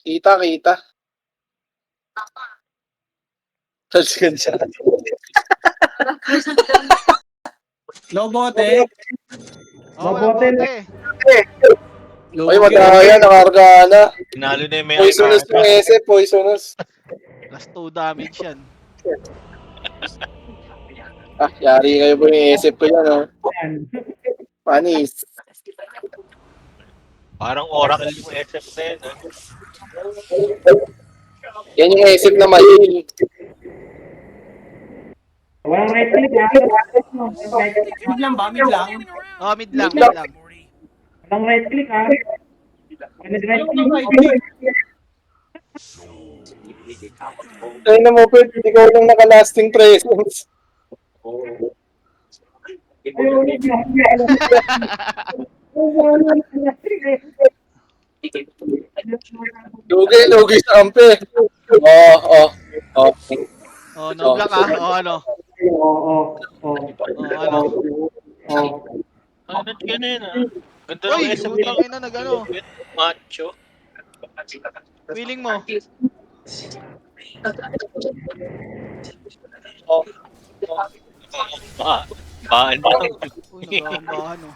Kita, kita. Touchscreen siya. Lobote. Oh, walang bote. Ay, madaya, nakarga na. Tinalo na yung may Poisonous yung SF, poisonous. Plus 2 damage yan. Ah, yari kayo po yung SF ko yan, oh. Panis. Parang oracle yung SF na yun. Yan yung SF na mali. Walang right click, ha? Mid lang ba? Mid lang? Oh, mid lang, mid lang. Walang right click, ha? Pag nag-right Ano click, right click? Ay na mo, Pet. Ikaw lang naka-lasting presence. ayaw ulit na. Lugi sa kampe. Oh. Oh, no block ah. Oh, ano? Oo. Oh, ano? Ano ganun ah. Ganda Uy, ng SF putang ina na gano. Macho. Feeling mo. Baan mo. Uy, nagkakambahan oh.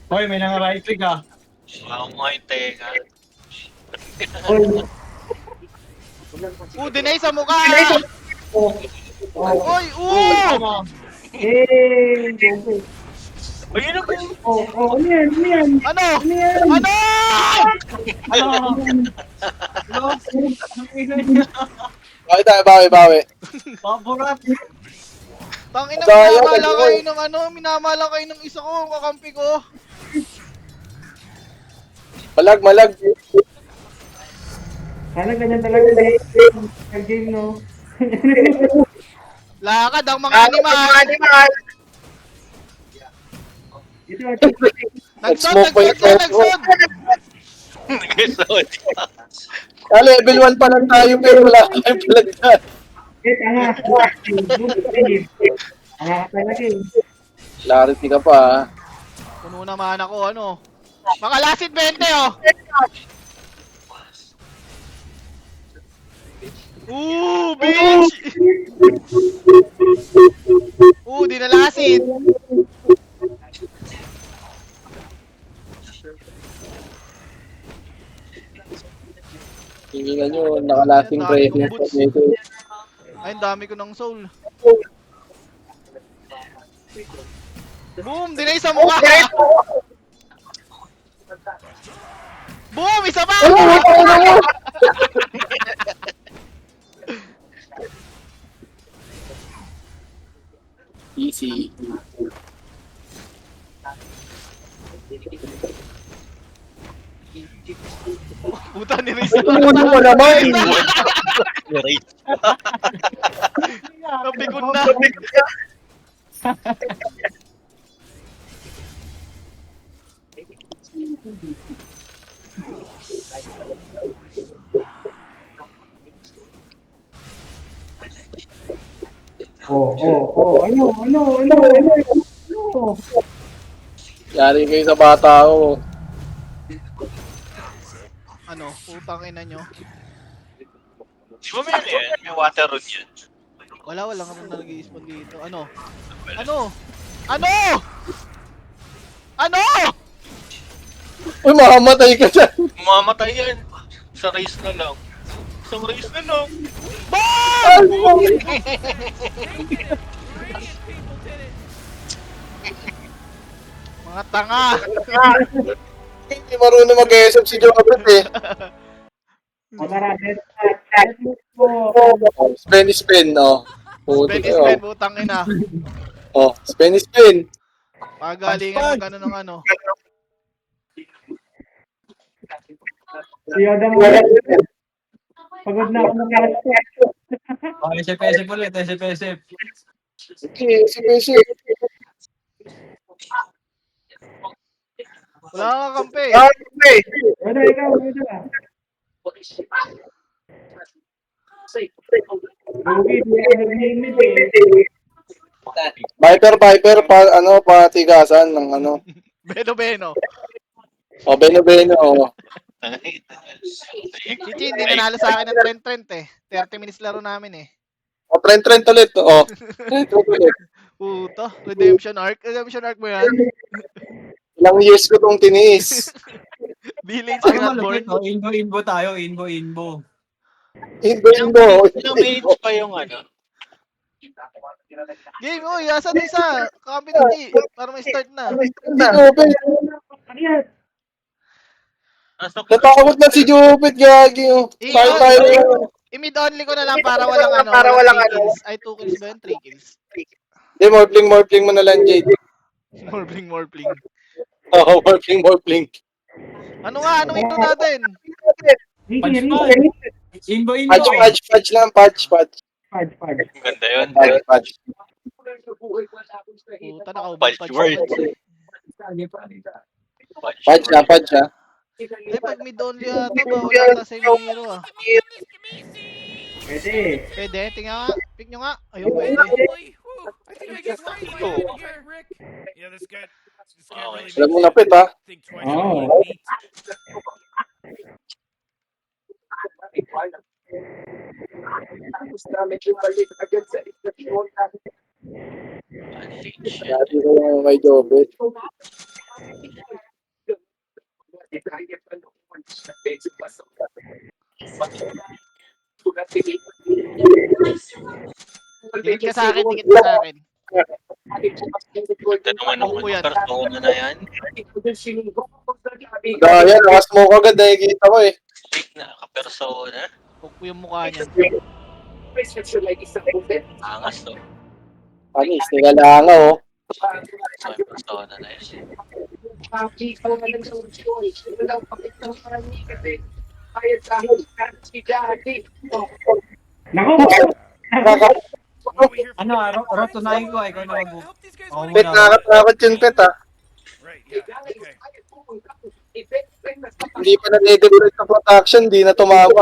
Hoy, may nang right click ah. Wow mo yung tenga. Deny sa mukha! Uy, Ano? Ayun na ba? Ano yan? Ano? Ano? Bawi. Paborat. Tangina, Daya, minamala daya. kayo ng ano, minamala kayo ng isa ko, kakampi ko. Malag. Sana ganyan talaga ang game, no? Lakad ang mga animal. Ito, Nagsod. Nag-resort. Level 1 pa lang tayo pero wala tayong palagyan. tanga. Tanga ka talaga eh. Clarity ka pa, ha? Puno naman ako, ano. Makalasit 20 oh. Bitch! Dinalasit. Tingnan nyo, nakalasting presence. Ay, ang dami ko ng soul. Boom! Dinay sa mukha! Boom! Isa pa! Easy. Puta, nirisa. Ano mo naman? Napikon na. Ano? Yari kayo sa bata ko. Ano? Putang ina nyo. Di ba may yan? May water run yan. Wala nga na nag-i-spawn dito. Ano? Uy, makamatay ka dyan. Mamamatay yan. Sa race na lang. Isang race na lang. Mga tanga! Hindi marunong mag-ESF si Jobert eh. Marami. Spin, oh. Puti Benis kayo. Ben, putang ina. Oh, spin. Pagalingan ng gano'n ng ano. Si Yoda mo. Pagod na ako ng Oh, SF ulit, SF. Sige. Wala kang kampi. Yoda, ikaw. Viper, patigasan ng ano. Beno. Oh, Beno, oh. Chichi, hindi nanalo sa akin ng Trent eh. 30 minutes laro namin eh. O, Trent ulit. O, Trent ulit. Puto, redemption arc. Redemption arc mo yan? Ilang years ko itong tiniis. Village are Ano not malupit, born. no? Inbo tayo, inbo. Indo. Ilang minutes pa yung ano? Game, oy, asan na isa? Kakampi ng G. Para may start na. Hindi Jupit. Ano yan? Natakot na si Jupit, gagi. Oh. Tayo. I-mid only ko na lang para walang ano. Para walang 3 kills. Ay, 2 kills ba yun? 3 kills. Hindi, morphling mo na lang, Jade. More bling. Oo, morphling. Ano nga? Anong ito natin? Punch Ricky, pa. Ricky. Inbo. Patch lang, patch. Pad. Ganda yun. Patch. Puta, nakaubang Punch pa word. Patch. Ay, pag mid only ata, bawal ata sa yung hero ah. Pwede. Pwede, tingnan nga. Pick nyo nga. Ayun, pwede. I think I get right here, Rick. Yeah, this guy really Alam mo makes napit, ha? you think twice Oh. about meat. Dati ko yung may Jupit. Dikit ka sa akin, dikit ka sa akin. Ganda naman Ako naman yan. yung persona na yan. Dahil, nakasmoke agad, nakikita ko eh. Stick na ka-persona. Huwag ko yung mukha niyan. Angas to. Panis, nilalanga oh. So yung persona na yun. Nako! What we here for? Ano, rotunahin ko, ikaw na mag- Help these guys Oh, win. Pet, nakakatakot yun, Pet ah. Right, yeah, okay. Hindi pa na-deliberate sa protection, di na tumama.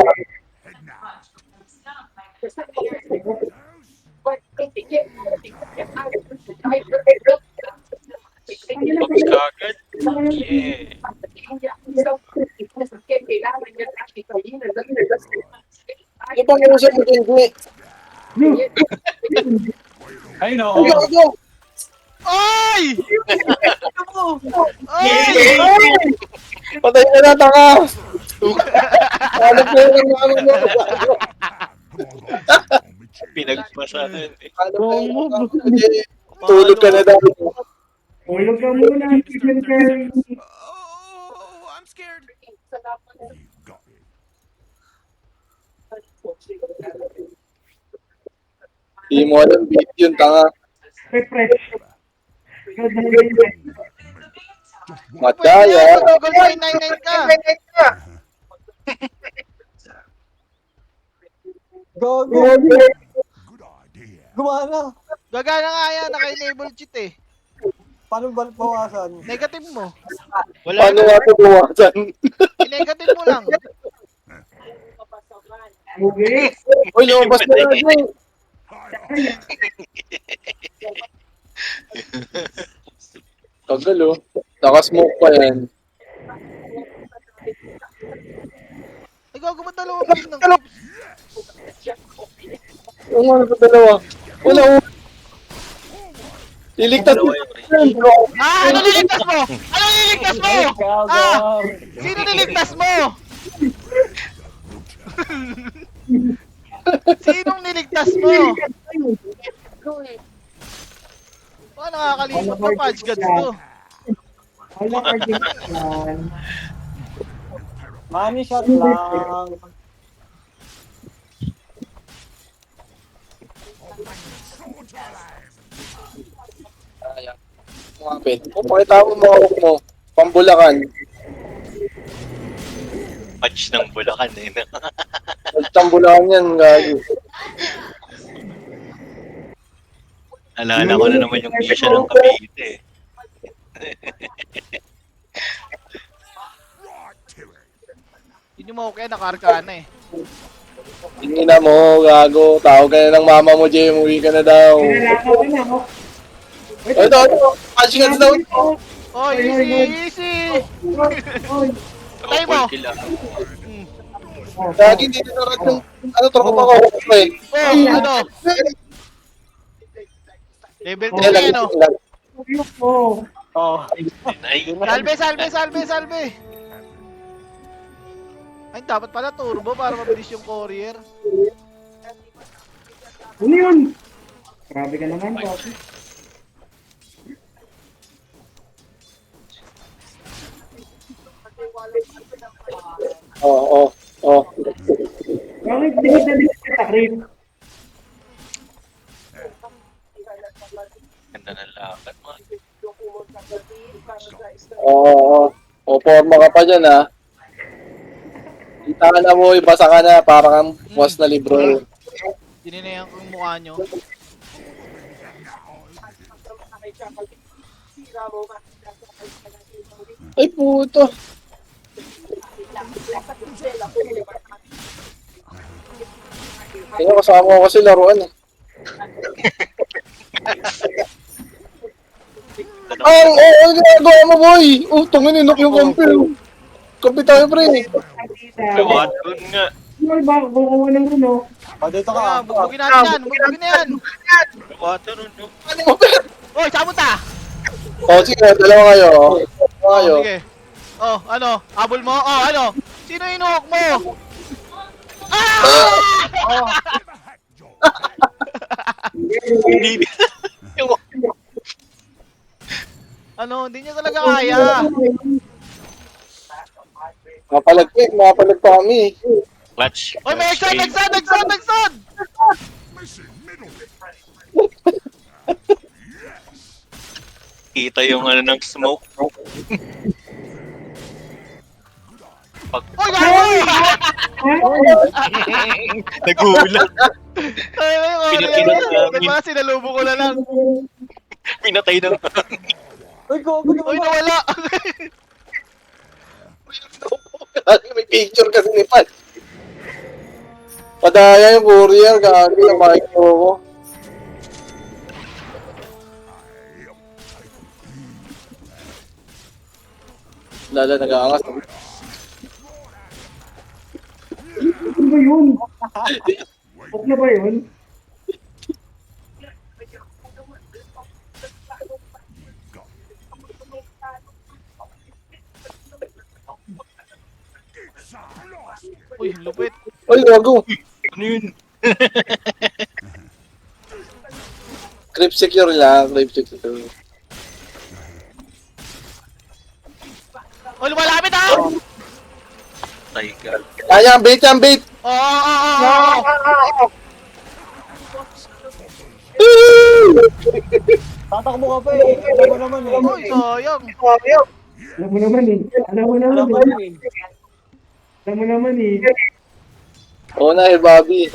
Tapos kagad. Yeah. Di ba nga siya mag-enjoy? Ay, no. Go! Ay! Ay! Patay ka na, tanga! Ano po yung ano mo? Pinagpasa na yun eh. Ano po yung tulog ka na daw. Ulog ka muna. Tignan ka. Oh, I'm scared. Di mo alam beat yun, tanga. Refresh. Pwede Mataya. yan, mag-Google Play 99 ka. Go. Gumana. Gagana nga yan, naka-enable cheat eh. Paano bawasan? Negative mo. Wala Paano na. nga ito buwasan? I-negative mo lang. Okay. Uy, lumabas na natin. Tagal oh. Naka-smoke pa yan. Ay, gago mo dalawa pa rin ng clips. Yung ano pa dalawa? Wala oh. Liligtas mo. Ah, ano niligtas mo? Ano niligtas mo? Ah, sino niligtas mo? Sinong niligtas mo? Baka nakakalimot pa, Patch Gods to. Wala ka din yan. Money shot lang. Kumapit. O, pakita mo mga hook mo. Pambulakan. Patch ng Bulacan eh. Nagtambulakan yan, gagi. Alala ko na naman yung mission ng Cavite eh. Yun yung okay, naka-arcana eh. Tingina mo, gago. Tawag ka na ng mama mo, Jay. Umuwi ka na daw. Pinalakaw ko na ako. Ito. Catching hands daw. Oh, easy, easy! Oy. Patay mo. Double kill ah. Lagi dito na rin yung, ano, tropa ko, eh. Oh, ano? Level 3 Yan lang, ano? yan lang. Oh. Oh. Ay, Salve. Ay, dapat pala turbo para mabilis yung courier. Ano yun? Grabe ka naman, Poppy. Oo. Bakit dikit na dikit kita, Chris? ganda ng lakad mo. Oo. O, forma ka pa dyan, ha. Kita ka na mo, basa ka na, para kang buwas na libro. Dininayan ko yung mukha nyo. Ay, puto. Kaya kasama ko kasi laruan, eh. Ang, ang ginagawa mo, boy! Oh, tungin, inok yung kampi. Kampi tayo, pre. Kawaton nga. Ano ba? Bukaw ng ano? Oh, dito Kaya, ka. bubugin natin yan. Bubugin na yan. Kawaton no. Ano mo, pre? Oy, saan punta? Oh, sige, dalawa kayo. Dalawa kayo. Oh, sige. Oh, ano? Habol mo? Oh, ano? Sino inuhok mo? Ah! Hindi. Ano? Hindi niya talaga kaya. Mapalag pa kami. Clutch. Oy, may exod! Kita yung ano ng smoke. Oy, gago! Nagulat. Ay, Pinapinat namin. Ba't ba sinalubo ko na lang? Pinatay ng Uy, gogo naman. Uy, nawala! May picture kasi ni Pat. Padaya yung courier, gagi na makikita ko. Lala, nag-aangas. Ano ba yun? Huwag na ba yun? Uy, lupit. Ay, gago. ano yun? Creep secure lang, creep secure. Uy, lumalapit ah! Tay ka. Yan, bait. Oo. Tatakbo ka pa eh. Alam mo naman eh. Uy, sayang. Alam mo naman eh. Alam mo naman eh. Oo na, Bobby.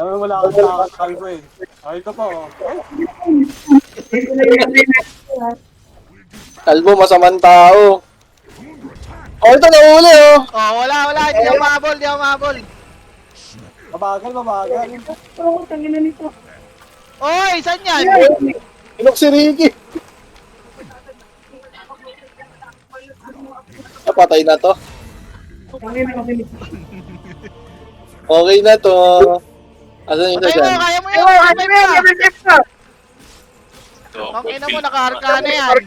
Alam mo, wala kang nakakakal ko eh. Ay ka pa oh. Kalbo, masamang tao. Oh, ito nahuli, oh. Oh, wala. Hindi ako mahabol. Mabagal. Oo, tangina nito. Oy, saan yan? Inok si Ricky. Napatay na to. Tangina kasi nito. Okay na to. Asan yung Patay isa mo, dyan? kaya mo yun. Patay mo. Ang ina mo, nakaharka na yan.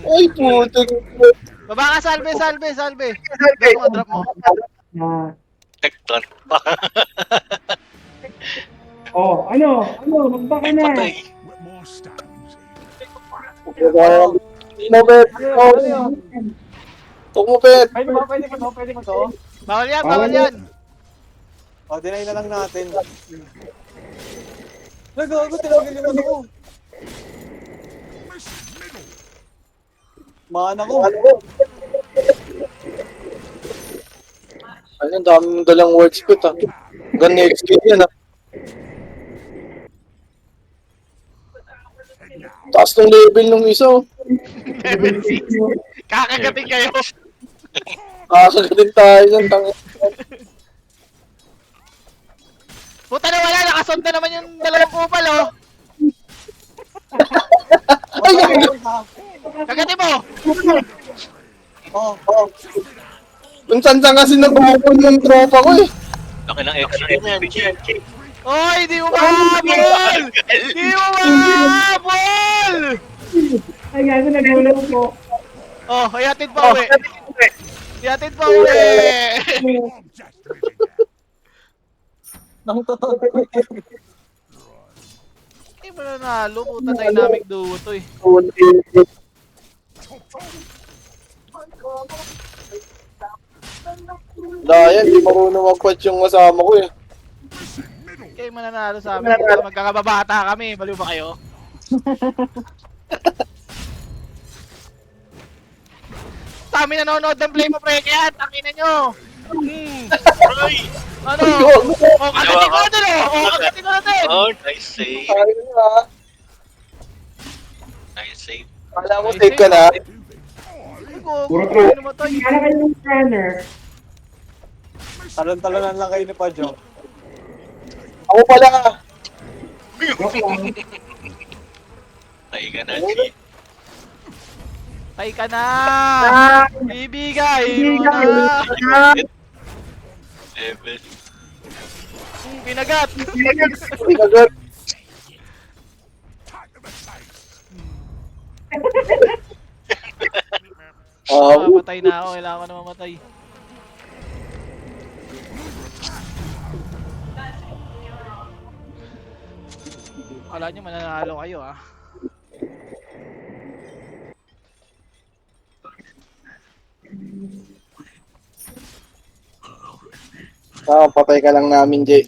Ay, puto. Baba ka, salve. Drop mo. Ah. Tekton. Oh, ano? Magbaka Ay, na. patay. No, bet. Oh, Ano yun? tuk mo, bet. Pwede mo to? Bawal yan. O, deny na lang natin. Nagago, tinagil yung ano ko. Mana ko. Ano, daming dalang work spit, ah. Gan next game yan, ah. Taas ng level nung isa, oh. Level 6. Kakagating kayo. Kakagatin tayo ng tanga. Puta na wala, nakasond na naman yung dalawang kupal, oh. Kung saan kasi nag-open yung tropa ko eh. Laki ng XP mo yan, Chi. Oy, di mo mahabol! Di mo mahabol! Ay, gago, nagulo ko. Oh, hayatid pa uwi. Hayatid pa uwi. Nang totoo. Hindi mo nanalo. Puta dynamic duo to eh. Dahil, di marunong mag-patch yung kasama ko eh. Kayo mananalo sa amin. Magkakababata kami. Baliw ba kayo? Sa amin nanonood ng Play mo pre kaya. Tangina nyo. Ay! Ano? O, kagatin ko natin oh. O, kagatin ko natin. Oh, nice save. Ayun na. Nice save. Kala mo safe ka na. Puro Gogo. pro. Ano namatay? Kala kayo ng runner. Talon-talonan lang kayo ni Padjo. Ako pala. Joke lang. Tayo ka na, Chi. Tay ka na. Ibigay mo na. Level. Pinagat. Pinagat. Mamatay na ako. Kailangan ko na mamatay. Kala nyo mananalo kayo ah. Patay ka lang namin, Jay.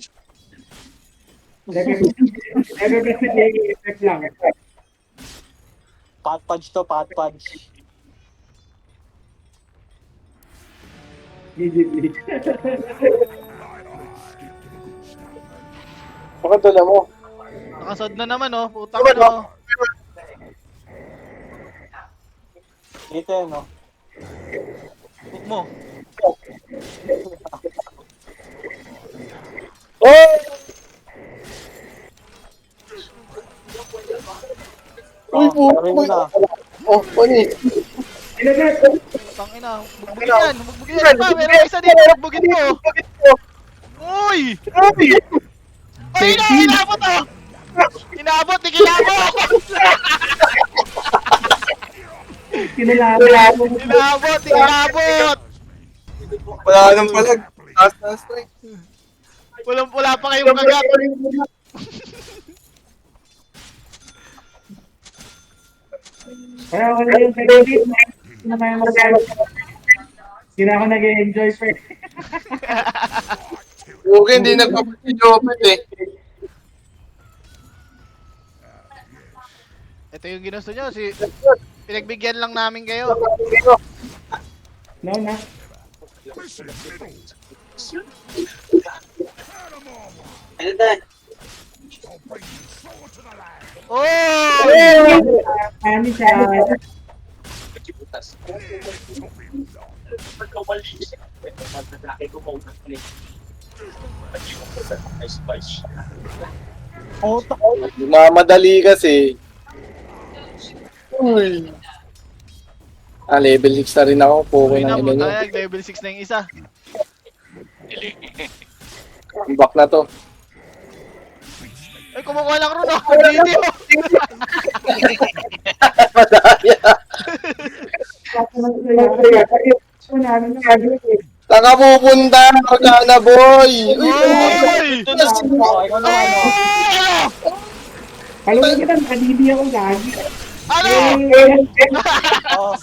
Level kasi effect lang. Pat-punch to, pat-punch. GGB. Bakit dala mo? Nakasod na naman oh. Putang ina oh. Dito yun, no? Hook mo. Oh! Uy, Oh, po. sabi mo na. Oh, pani. Ilagat. Putang ina. Bugbugin yan. Bugbugin yan. Pa, meron isa dito. Bugbugin mo. Uy! Ay, inabot oh! Inabot, di kinabot! Kinalaban mo. Inabot, di kinabot! Wala nang palag. Taas na strength. Walang-wala pa kayong kagat. Kaya ako na yung credit. Hindi na kaya mag-ano. Hindi na ako nag-enjoy pa eh. Okay, hindi nagpapag-jopit eh. Ito yung ginusto nyo. Pinagbigyan lang namin kayo. No, na. Oh! Kami siya. Oh, Mamadali kasi. Uy. Level 6 na rin ako. Poke Uy na, ng ina nyo. putayag. Level 6 na yung isa. Comeback na to. Ay, kumukuha lang ron oh. Hindi oh. Madaya. Taka pupunta. Magkana boy. Uy. Oy! oh, ikaw naman, no? Palungan kita, nakadidi ako gagi. Ano? Oh,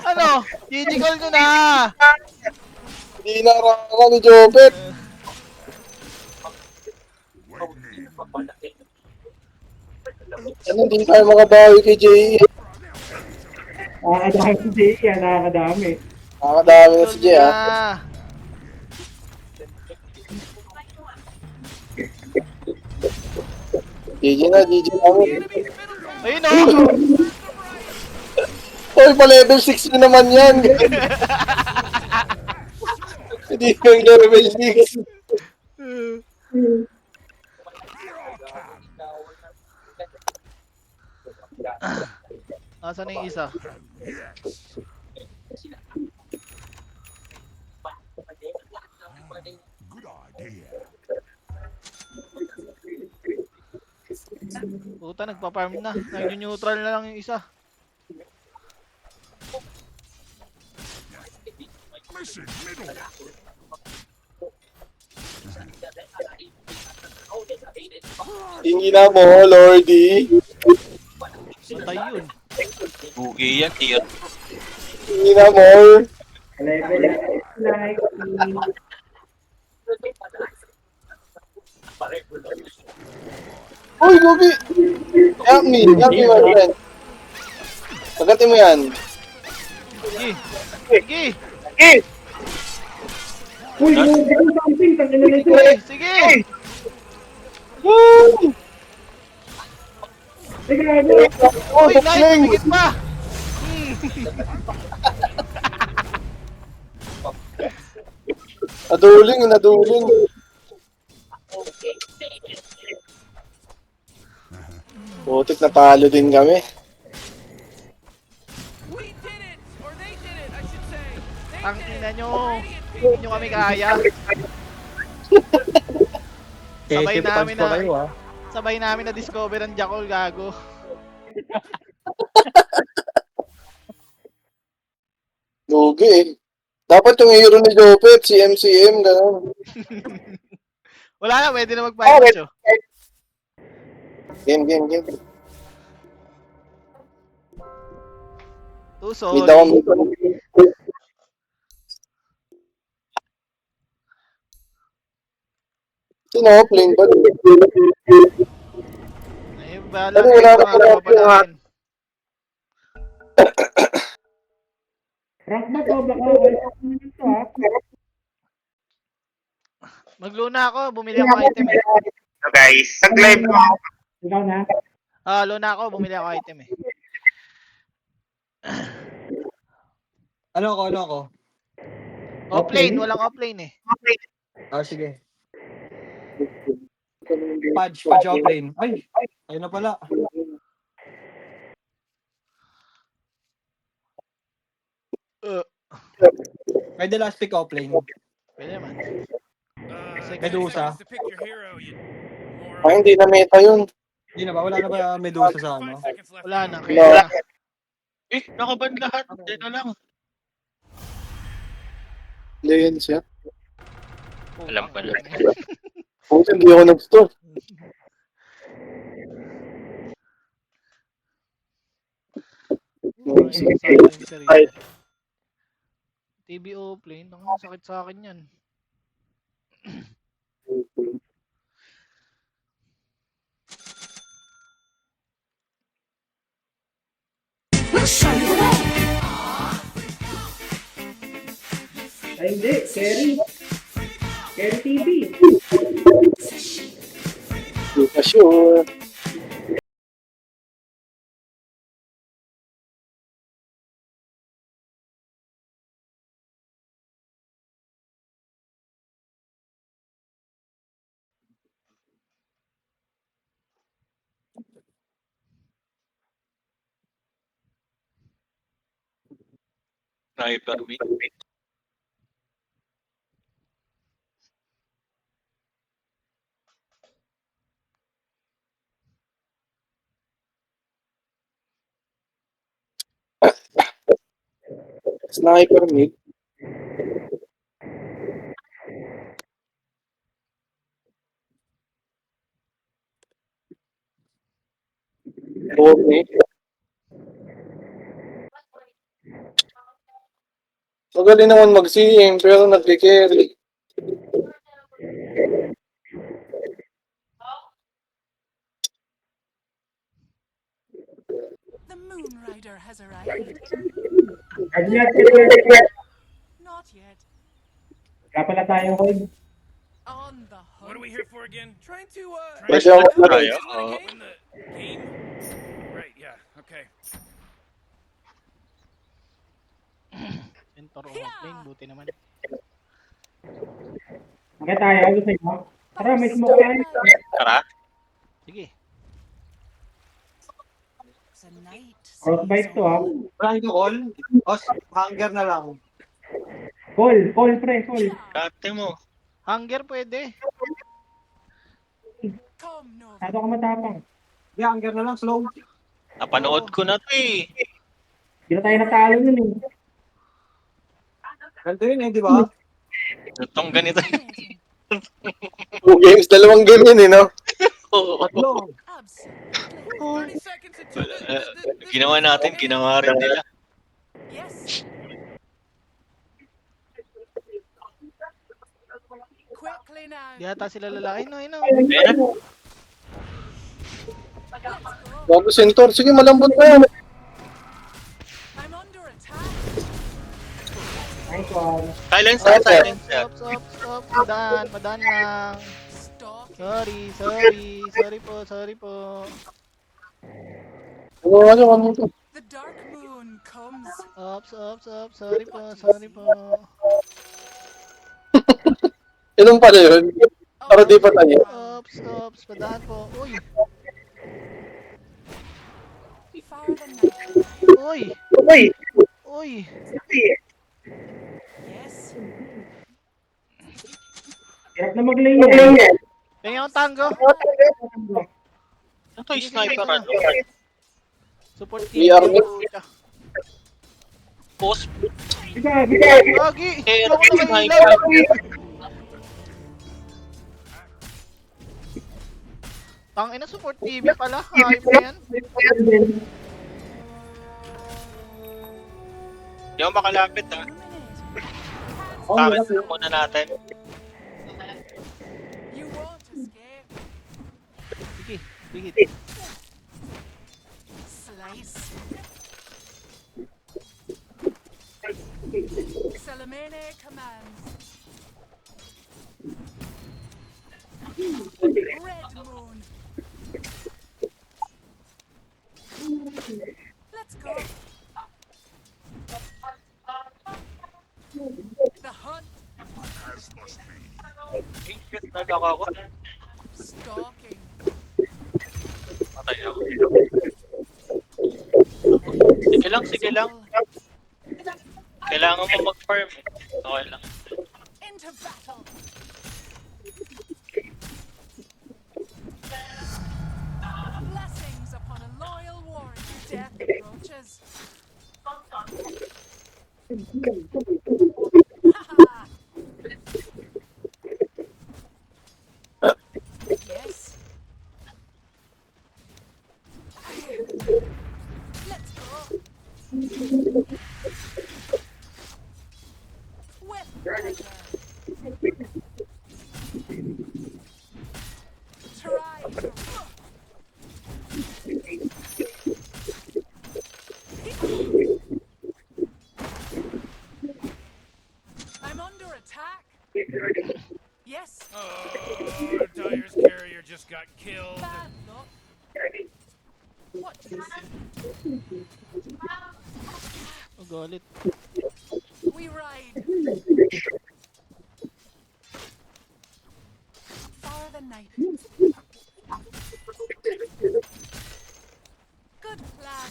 Ano? Gigi-call nyo na. Hindi na raka ni Jopet. Ano, hindi tayo makabawi kay Jay. Nakakadami si Jay, nakakadami. Nakakadami na si Jay ah. Na. GG na, GG na mo. Ayun oh. Hoy, pa level 6 na naman yan. Hindi yung level 6. Nasaan na yung isa? Puta, nagpa-farm na. Nag-neutral na lang yung isa. Tingin na mo, Lordy. Patay yun. Bugi yan, tier. Tingin na mo. Level like Uy, Gogi! Help me, my friend. Pagkati mo yan. Sige. Sige. Uy, yung something, tangin na nito. Sige. Sige. Woo! Sige, ano? Uy, nice. Tumigit pa. Naduling. Putik, natalo din kami. We did it! Or they did it, I should say. They Ang did ina it! nyo. Hindi nyo kami kaya. Sabay namin na. Sabay namin na discover ang Jackal, gago. Gogi eh. Dapat yung hero ni Jopet, si MCM, gano'n. Wala na, pwede na mag-5 oh. Game. Tuso. Mid ako. Sino? Playing ba? Eh, bahala Ano, kayo wala kung na ano pala pa namin. Rank ba to? Baka wala ko naman to, ha? Magluna ako, bumili ako item eh. So guys, nag-live ko. Ikaw na? Ah, luna ako, bumili ako item eh. Ano ako? Offlane, walang offlane eh. Ah, sige. Pudge offlane. Ay, ayun na pala. Pwede last pick offlane. Pwede naman. Medusa. To pick your hero, you moron. Ay, hindi na meta yun. Hindi na ba? Wala na ba Medusa sa ano? 5 seconds left. Wala na, kaya na. Eh, nakaban lahat. Diyan na lang. Legends yan. Alam pala. Puti, hindi ako nag-store. TBO plane, ang sakit sa akin yan. Ay, hindi. Carry. Carry TV. Hindi pa sure. Sniper mid. Sniper mid. Okay. Magaling naman mag-CM pero nag-carry. The Moon Rider has arrived. Agniat. Not yet. Kaya pala tayo, Hoy. On the What are we hunt. here for again? Trying to, Kasi ako Tayo. Oo. win the game? Right, yeah, okay. Mentor offlane, buti naman. Kaya tayo, gusto nyo? Tara, may smoke tayo. Tara. Sige. The night Crossbite to, ha? Wala nito call? Os, hunger na lang. Call, pre, call. Kate mo. Hunger pwede. Come, Nova. Masyado ka matapang. Hindi, anger na lang, slow. Napanood ko na to eh. Hindi na tayo natalo nun eh. Ganito yun eh, di ba? Itong ganito. Fascinating. 2 games, 2 ganyan eh, no? Oo. Tatlo. Absolutely. 30 seconds until Ginawa natin, ginawa rin nila. Yes. Quickly now. Di ata sila lalaki. No, ino. Ayan na. Let's go. Bago Centaur, sige malambot na yan. I'm under attack. Nice one. Silencer, silencer. Stop. Madaan lang. Stalking. Sorry po. Ano to? The dark moon comes. Ops. Sorry po. Inom pala yun. Para di pa tayo. Ops. Madaan po. Uy. Fire the night. Uy. Yes. Hirap na mag-lane yan. Tingnan yung tango. Ito yung sniper ano. Support VR team. mix. Post. Gagi. Eh, Ako na sniper. Tangina support TV pala. Hype na yan. Di ako makalapit ha. Dominate. Bakit na muna natin? You won't escape. Sige. Slice. Salamene commands. Red moon. Let's go. The hunt. Shit, nagaka ako. Stalking. Patay ako. Sige lang. Kailangan mo mag-farm. Okay lang. Into battle. Blessings upon a loyal warrior. Death approaches. Yes. Let's go. With pleasure. Try. I'm under attack. Yes. Oh, Dyer's carrier just got killed. Bad luck. What do you see? Galit. We ride. For the night. Good plan.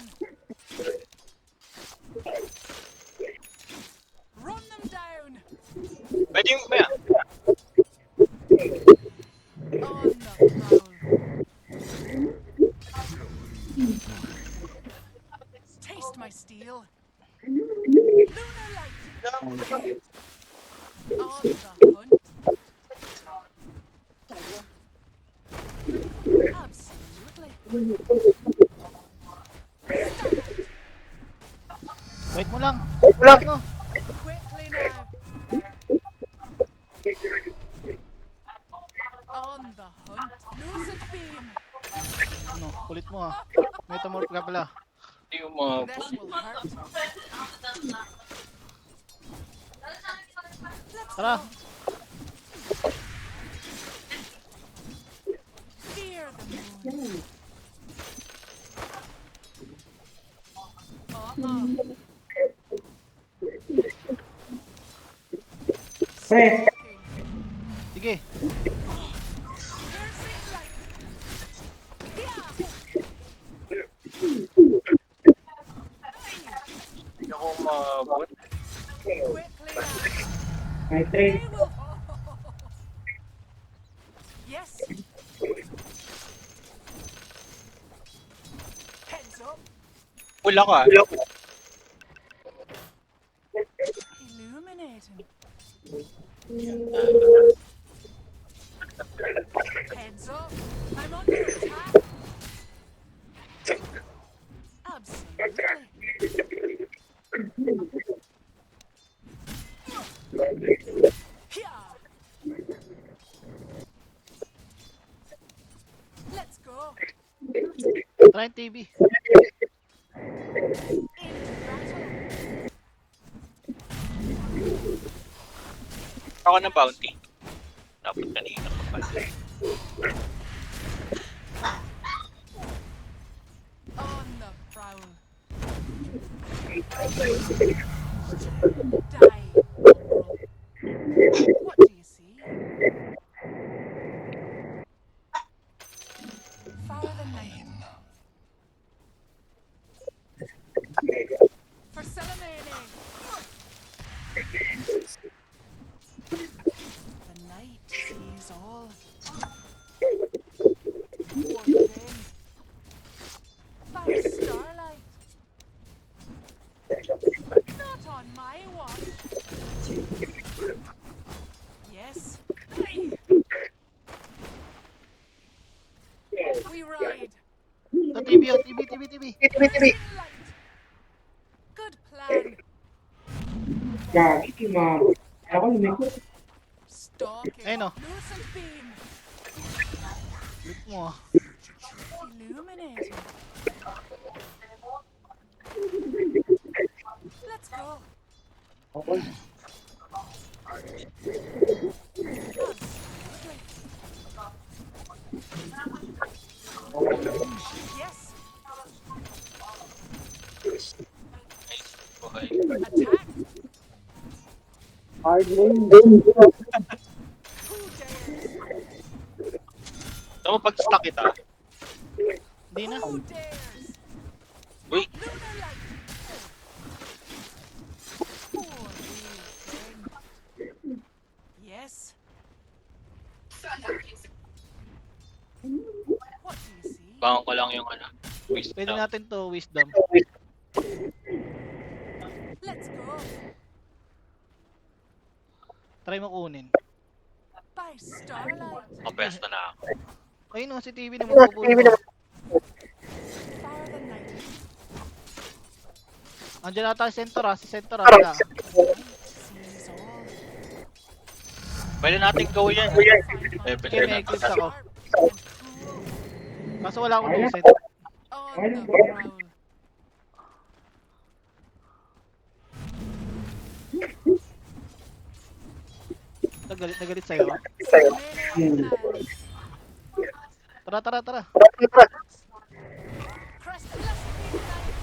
Run them down. Pwede yung maya. On the prowl. Taste my steel. Lunar light. On the hunt. Absolutely. Wait mo lang. Quickly now. On the hunt. Lucid beam. Ano, kulit mo ah. Metamorph ka pala. Hindi yung mga... This will hurt. Let's Tara. go. Fear the moon. Pre, Sige. Piercing light. Yeah. Hindi ako mabot. Quickly now. may trade. They will. Wala ka. Illuminating. Heads up. I'm under attack. Absolutely. Yeah. Let's go. Try yung TV. Into battle. Ako ng bounty. Dapat kanina pa pala. On the prowl. Die. What do you see? Fire the night. For Salamene. The night sees all. Poor thing. By starlight. Not on my watch. Yes. We ride. Ito TV, oh, TV. Green light. Good plan. Gagi, ma'am. Ako, lumikot. Stalking. Ayun, oh. Lucent beam. Look mo. Illuminating. Let's go. Yes. Buhay. Attack. Hard lane. Who dares? Alam mo, pag-stuck kita. Hindi na. Who dares? Uy, Lunar light. Poor thing. Yes. What do you see? bangon ko lang yung ano. Wisdom. Pwede natin to wisdom. Let's go. Try mo kunin. By starlight. Kapesto na ako. Ayun oh, si TV na magpupulo. Fire the night. Andiyan ata si Centora. Si Centora. Wala. Sees all. Pwede natin gawin yan. Okay, Pwede may natin. eclipse ako. Sharp and cruel. Kaso wala akong lucid. On the prowl. Nagalit sa'yo. Salamene man. Tara. Crest blessed be the night.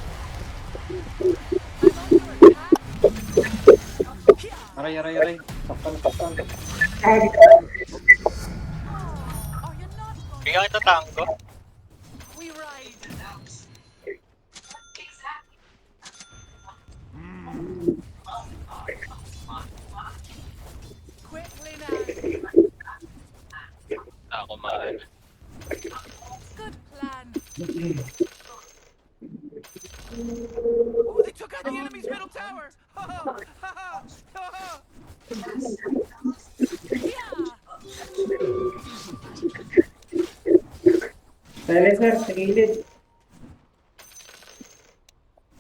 I'm under attack. Yeah. Aray. Saktan. Are you not going Kaya kita tango. We ride. Quickly now. Ako mahal. Good plan. Oh, they took out the enemy's middle tower! Ha ha! Ha ha! Ha ha! Yeah. Silencer, sa gilid.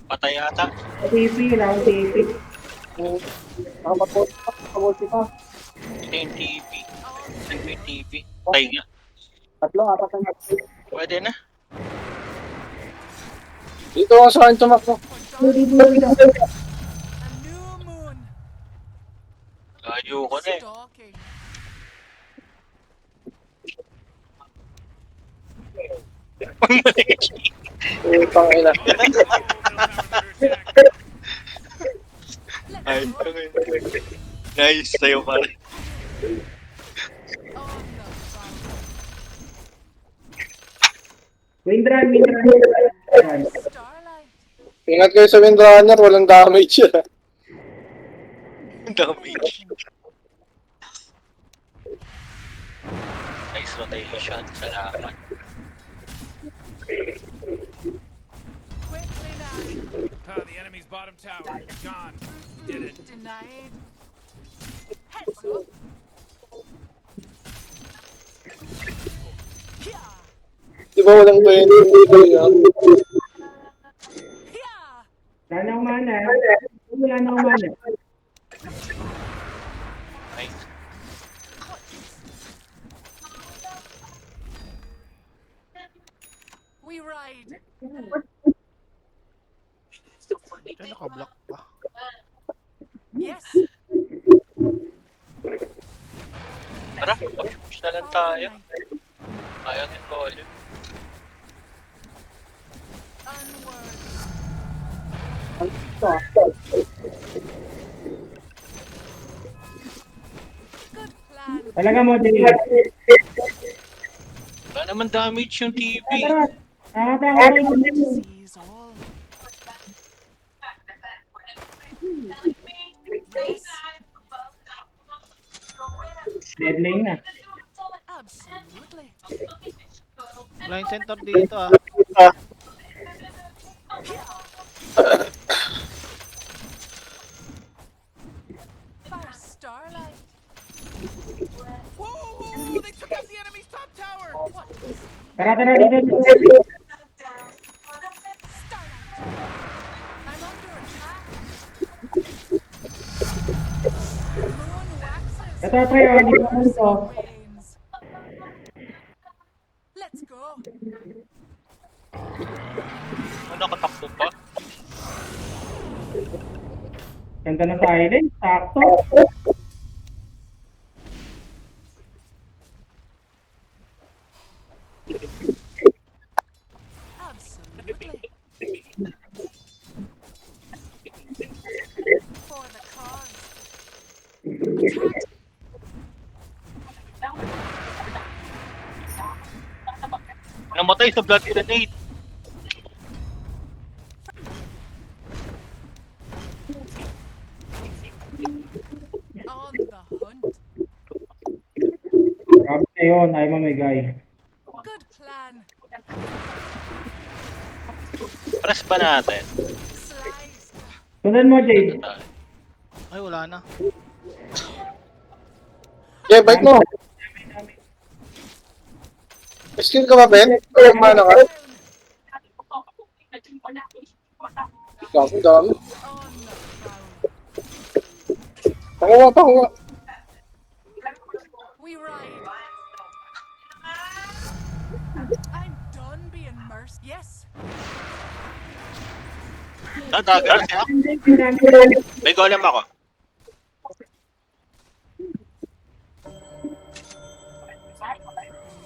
Patay ata. TP, wala akong TP. Nakapag-ulti pa. Ito yung TV. Ito yung TV. Patay nga. Tatlo, apat na. Pwede na. Dito ako sa akin tumakbo. A new moon. Layo ko na eh. Stalking. Utang ina. Ay, nice sa'yo pa rin. On the prowl. Windrun. Starlight. Ingat kayo sa Windrunner, walang damage yan. Damage. Nice rotation. Salamat. Quickly now. bottom tower. Gone. Did it. Denied. Heads up. Yeah. Di ba walang 20? Yeah. Wala na akong mana. Wala na akong mana. Nice. We ride. Diyan naka-block pa. Yes. Tara, push na lang tayo. Ayaw din ko ulit. Onward. Good plan. Talaga mo, Jay. Wala naman damage yung TV. Tara. Nakakatawa ko yun. Sees all. Yes. Dead lane na. Absolutely. Line center dito ah. Fire starlight. Whoa! They took out the enemy's top tower. What is Tara, tara, dito. starlight? I'm under attack. Moon waxes. Ito, pre, oh, hindi ko ito. Wanes. Let's go. Ano, nakatakbo pa? Ganda na silent. Sakto. Absolutely. For the cause. Attack. Namatay sa blood grenade. On the hunt. Grabe na yun. Ay, mamigay. Good plan. Press ba natin? Slice. Sundan mo, Jay. Ay, wala na. Yeah, bike mo. Skill ka ba, Ben? Kaya mana ka? Ang dami. On the prowl. Pakuha, pakuha. We ride. I'm done being merced. Yes. Dadagal siya. May golem ako.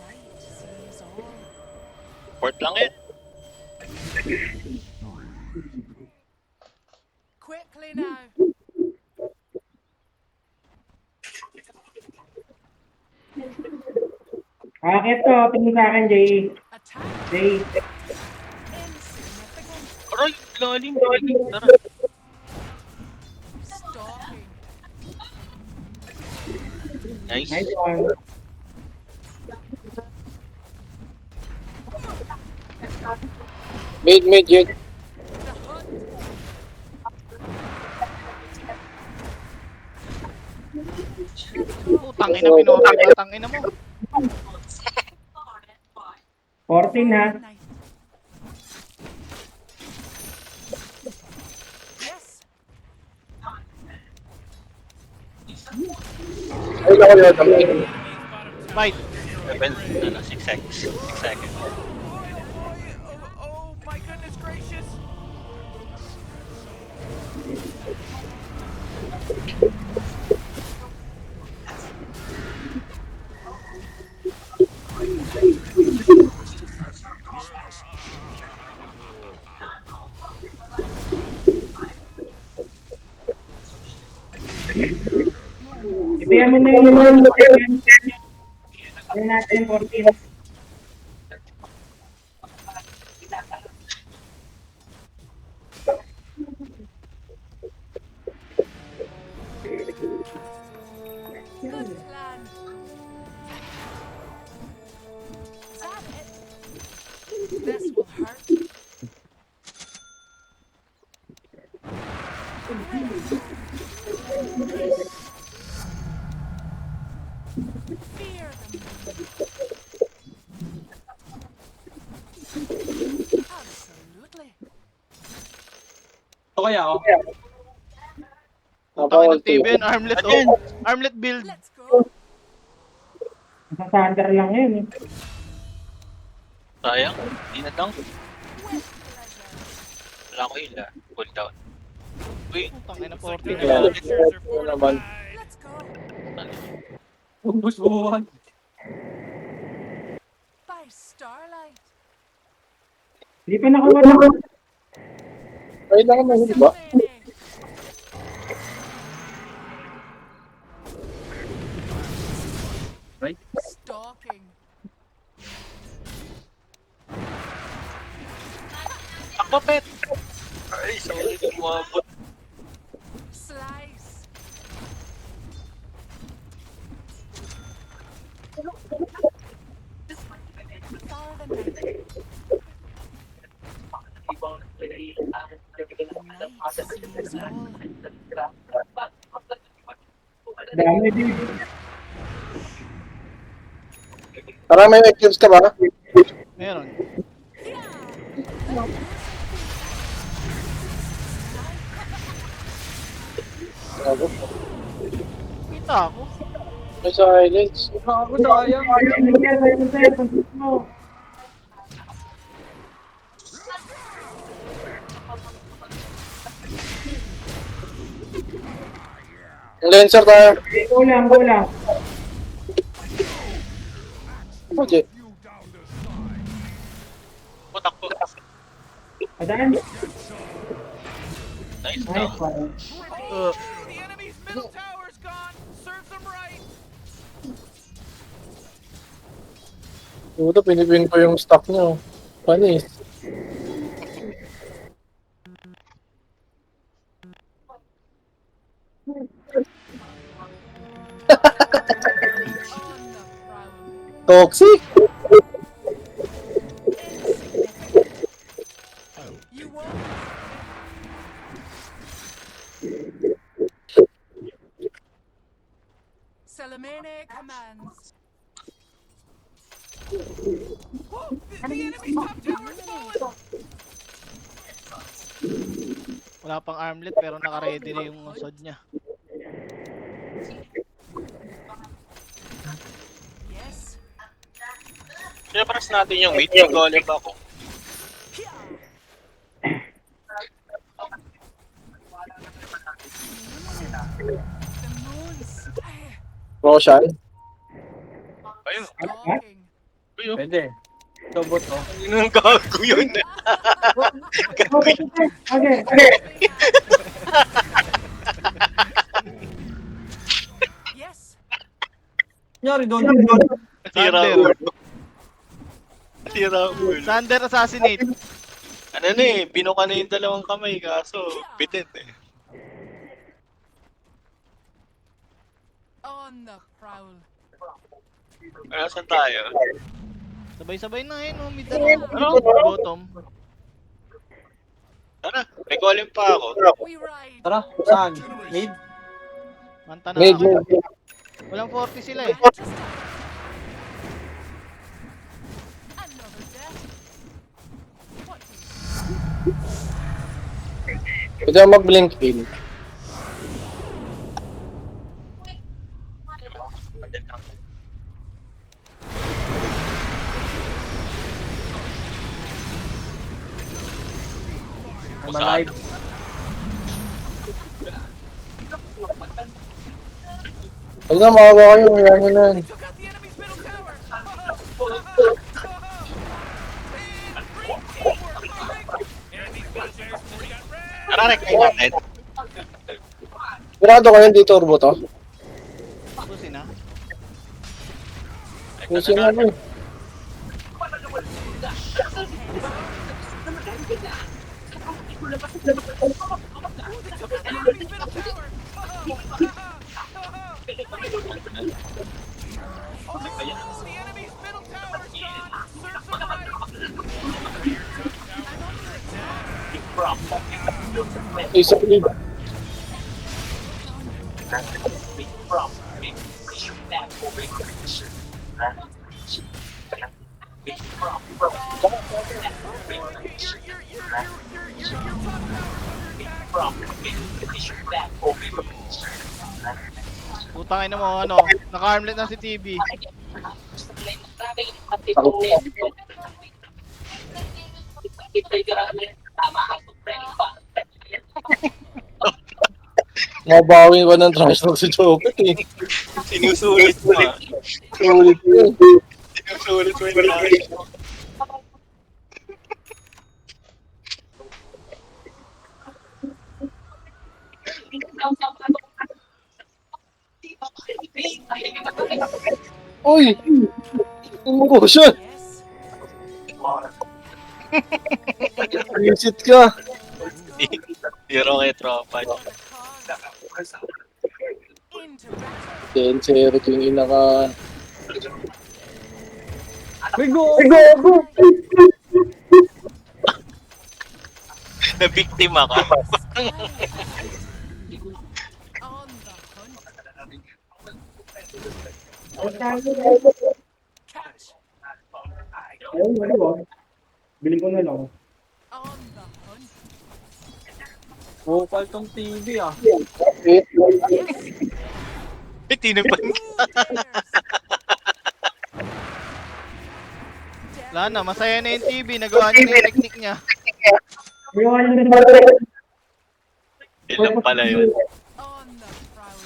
Light sees all. Port lang yun. Quickly now. Akit to. Tingin sa akin, Jay. Attack. Jay. Insignificant. Aray, lalim. Tara. Stalking. Nice. Nice one. Mid, yun. The hunt. Putang ina, pinutang na tangina mo. 14 ha. Night. Yes. Ay, naku yun. Tamay. Fight. 6 seconds. 6 seconds. Oh my goodness gracious! Ibigyan mo na yung mga ano natin, 14. Good plan. Is that it? This will hurt. Fear them. Absolutely. Ito kaya ako. Tangin ng TV yun, armlet oh. Armlet build. Let's go. Nasa thunder lang yun eh. Sayang, hindi na dunk. With pleasure. Wala ko hila. Cool down. Uy, Tangin ng 40 Like na their yan. signatures are Ano naman? fortified. Let's go. Ubus buwan. By starlight. Hindi pa nakuha na. Ay, lang mo, hindi ba? Many. Stalking. takbo pet! Ay, sorry, umabot. Slice. Far the night. The night sees all. Dami din. Tara, may cubes ka ba? Meron. Kita ako. May silence. Ako sayang. Ayun, sir. Pansit mo. Lancer tayo. Kulang, kulang. Okay. Takbo. Adaan. Nice Nice down. one. The enemy's middle tower's gone. Serves them right. Ito, pinipin ko yung stock nyo. Panis. On the prowl. Toxic! You won't. Salamene commands. The enemy's top tower's fallen. Wala pang armlet pero naka-ready na yung sword niya. Yes. Sinapras natin yung mid. Mag-golem ako. The moon's Roshan. Ayun. stalking. Ayun. Pwede. Sobot oh. Yun ang gago yun. Gago yun. Okay, okay. Yes. Nyari doon. Tira Thunder. ulo. Tira ulo. Thunder assassinate. Ano na eh, binuka na yung dalawang kamay kaso bitin eh. On the prowl. Ano saan tayo? Sabay-sabay na eh, no? Mid ano? Bottom. Tara, may golem pa ako. We ride. Tara, saan? Mid? Manta na Mid, ako. mid. Walang 40 sila eh. Just another death. What do you Pwede ako mag-blink heal. I'm alive. Huwag na, makawa kayo. Kaya nyo na yan. Took out the enemy's middle tower. Enemy's middle tower's fully got red. Nararek kayo natin. Mirado kayo, di turbo to. Susin na. Pusin na ko eh. Enemy's middle tower. The enemy's middle tower's gone. Serves them right. Isa lead. Putang ina mo, ano, naka-armlet na si TB. Mabawin ko ng trash talk si Jopet eh. Sinusulit mo ah. Sulit yun. Sinusulit mo yung lahat. Uy! Emotion! Yes. Visit ka! Zero kay tropa. Into battle. 10-0 to yung ina ka. Na-biktima ka. On the hunt. Catch. Ayun, ano ba? Bili ko na lang. On the hunt. Bukal tong TV ah. Eh, Tinapan. Wala na, masaya na yung TB. Nagawa niya na yung technique niya. Yung ano na Ilan pala yun. On the prowl.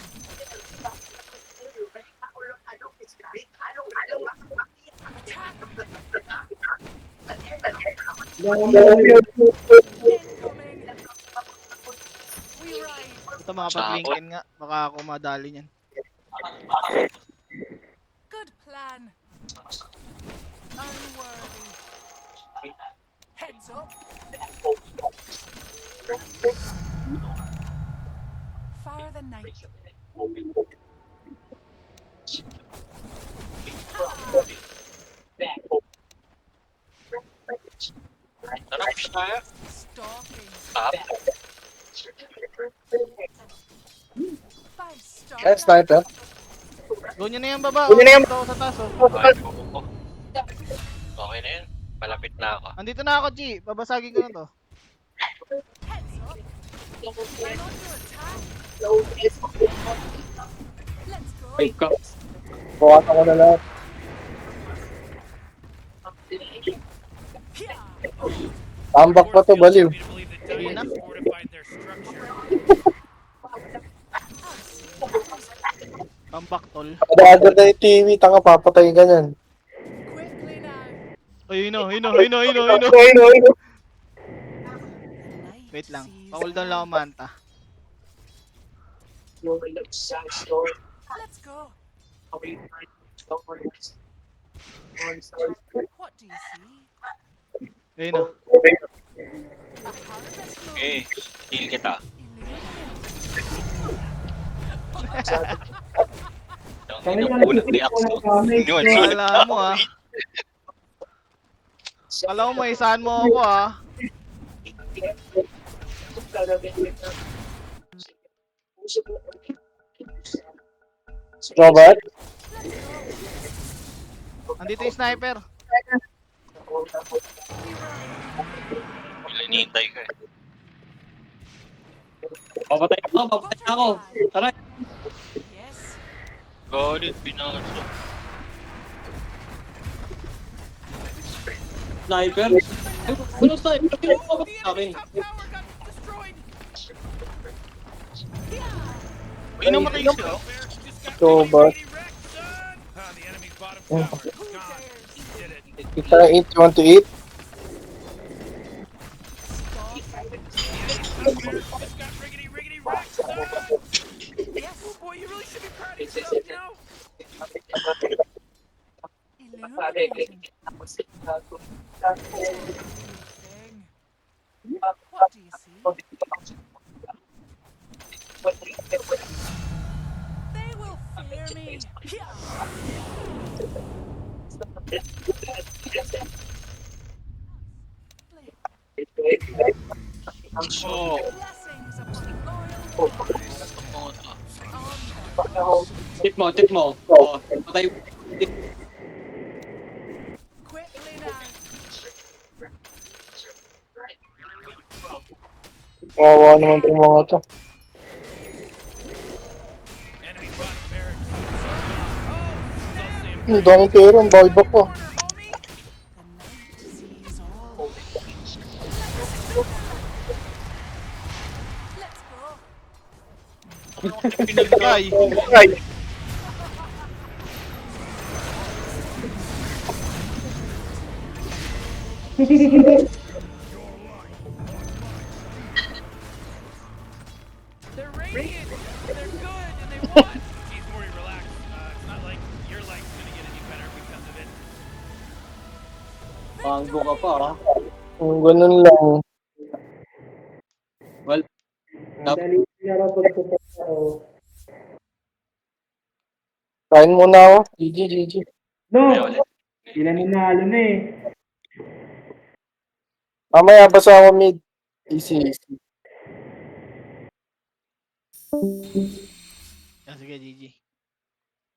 Incoming. We ride. Ito makapag-linkin nga. Baka ako madali niyan. Good plan. Unworthy. Heads up. Fire the night. Tara, push tayo. Stalking. Ah, Five star. kaya sniper. Go nyo na yan baba. Go nyo na yan. Ito sa taas oh. ay, oo. Okay na yun. Malapit na ako. Andito na ako, G. Babasagin ko na to. Heads up. I'm under attack. Let's go. Ay ka. Bukasan ko na lahat. Here. Tambak pa to, baliw. Me to believe the Diamonds fortified their structure. Comeback tol. Kada na yung TV, tanga papatay ka niyan. Quickly now. Ayun o, ayun o, ayun o, ayun o, ayun o. Night Wait lang. sees Pa-cool down lang ako manta. Let's go. What do you see? Ayun o. A harvest moon. Okay, heal kita. Ang inuulang reaction. Yun, sulit Kala mo ah. Kala mo may isahan mo ako ah. Robert? Andito yung sniper. Hinihintay ko eh. Papatay ako. Tara. Yes. Galit, pinasa. Sniper. Ano sniper? Ano ka ba sa akin? Top tower got destroyed. Uy, namatay siya. Just got Robert. riggedy wrecked, son. Ah, the enemy's bottom tower is Who gone. dares? He did it. Kita na 8, you want to eat? Just got riggedy wrecked, son. Yes. Oh boy, you really should be proud of yourself, you know? Illuminating. Thing. What do you see? They will fear me. Yeah. Oh, Blessings upon oil. ito mo ito. On Tip mo. Oh, patay. Quickly now. Kawawa naman itong mga to. Enemy bot barracks. Oh, Ang daming pera, ang buyback pa. Corner, homie. The night sees all. Let's go. Pinagkay. they're radiant. They're good and they won. Jeez, Mori, relax. It's not like your life's gonna get any better because of it. Mango ka pa, ha? Kung ganun lang. Well, Madali laro pagtutok ako. Kain muna ako. GG. No! Kaya ulit. Sila nanalo na eh. Mamaya basa ako mid. Easy. Sige, GG.